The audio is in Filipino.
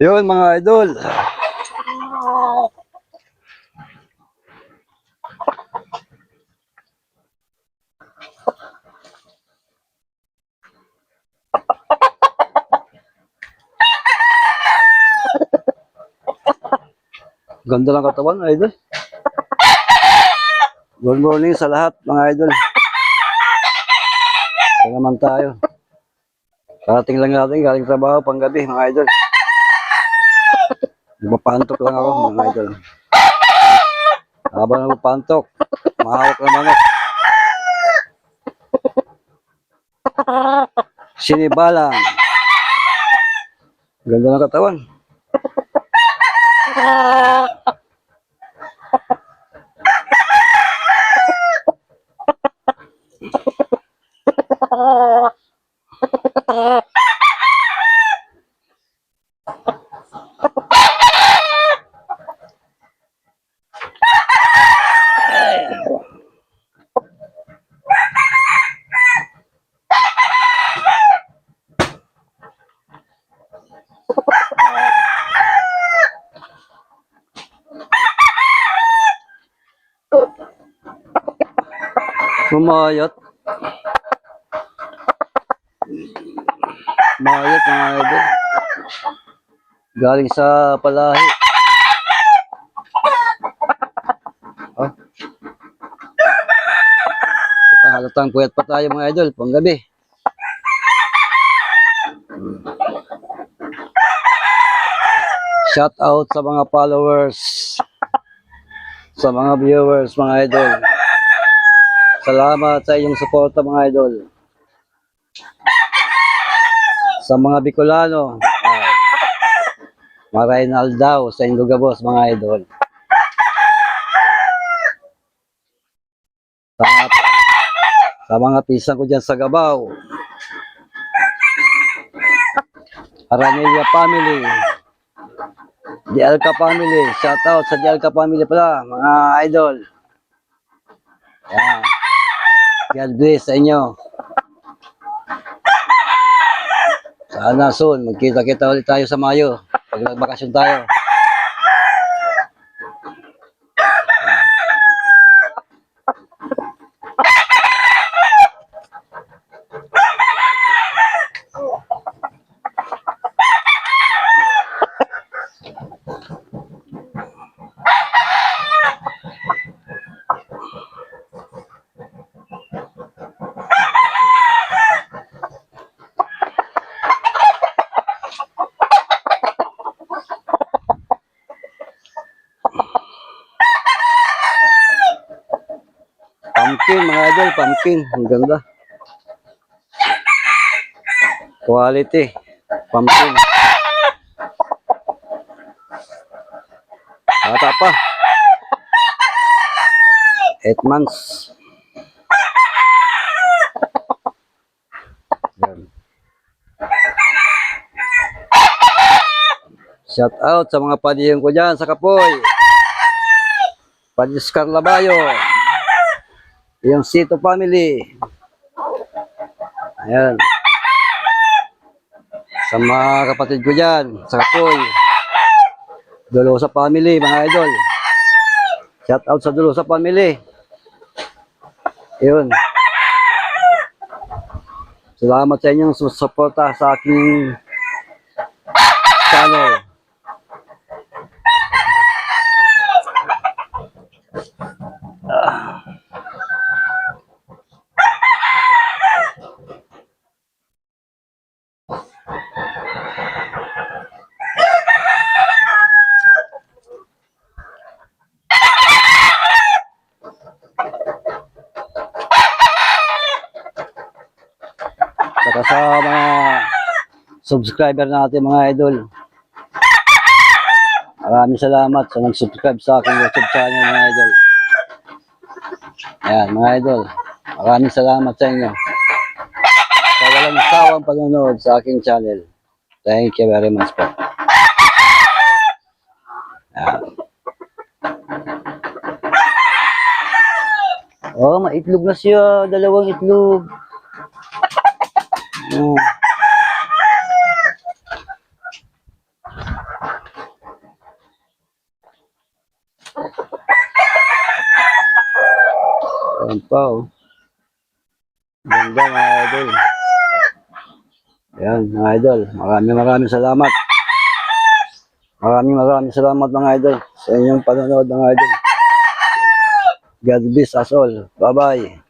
Yun mga idol. Ganda ng katawan, idol. Good morning sa lahat, mga idol. Ito naman tayo. Karating lang natin, galing trabaho, panggabi, mga idol. Nagpapantok lang ako, mga idol. Habang nagpapantok, mahawak na manok. Sinibalang. Ganda ng katawan. Sumayot. Mayot mga idol. Galing sa palahi. Oh. Halatang puyat pa tayo mga idol, panggabi. Shout out sa mga followers, sa mga viewers mga idol. Salamat sa inyong suporta mga idol. Sa mga Bicolano, Maraynal daw sa Indugabos mga idol. Sa mga pisang ko dyan sa Gabaw, Aranilla family, Dialca family, shout out sa Dialca family pala mga idol. Yan. God bless sa inyo. Sana soon, magkita-kita ulit tayo sa Mayo pag nagbakasyon tayo. Pumpkin mga idol, pumpkin, ang ganda. Quality, pumpkin. Bata pa. 8 months. Yan. Shout out sa mga padiyong ko dyan sa Kapoy. Padis Carlabayo. Yung Sito family. Ayan. Sa mga kapatid ko dyan, sa Kapoy. Dolosa family, mga idol. Shout out sa Dolosa family. Yun. Salamat sa inyong susuporta sa aking channel. Saka sa mga subscriber natin mga idol. Maraming salamat sa nag-subscribe sa aking YouTube channel mga idol. Ayan mga idol. Maraming salamat sa inyo. Sa walang sawang panonood sa aking channel. Thank you very much po. Ayan. Oh, maitlog na siya. 2 itlog. Oh. Meron pa, oh. Ganda, mga idol. Ayan, mga idol. Maraming salamat. Maraming salamat, mga idol, sa inyong panonood, mga idol. God bless us all. Bye-bye.